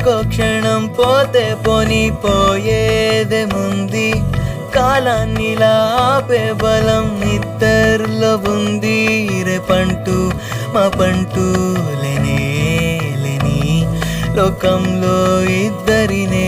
ఒక్కో క్షణం పోతే పోని పోయేదేముంది, కాలాన్ని ఆపే బలం ఇద్దరిలో ఉంది. రేపంటూ మా పంటూ లేనే లేని లోకంలో ఇద్దరినే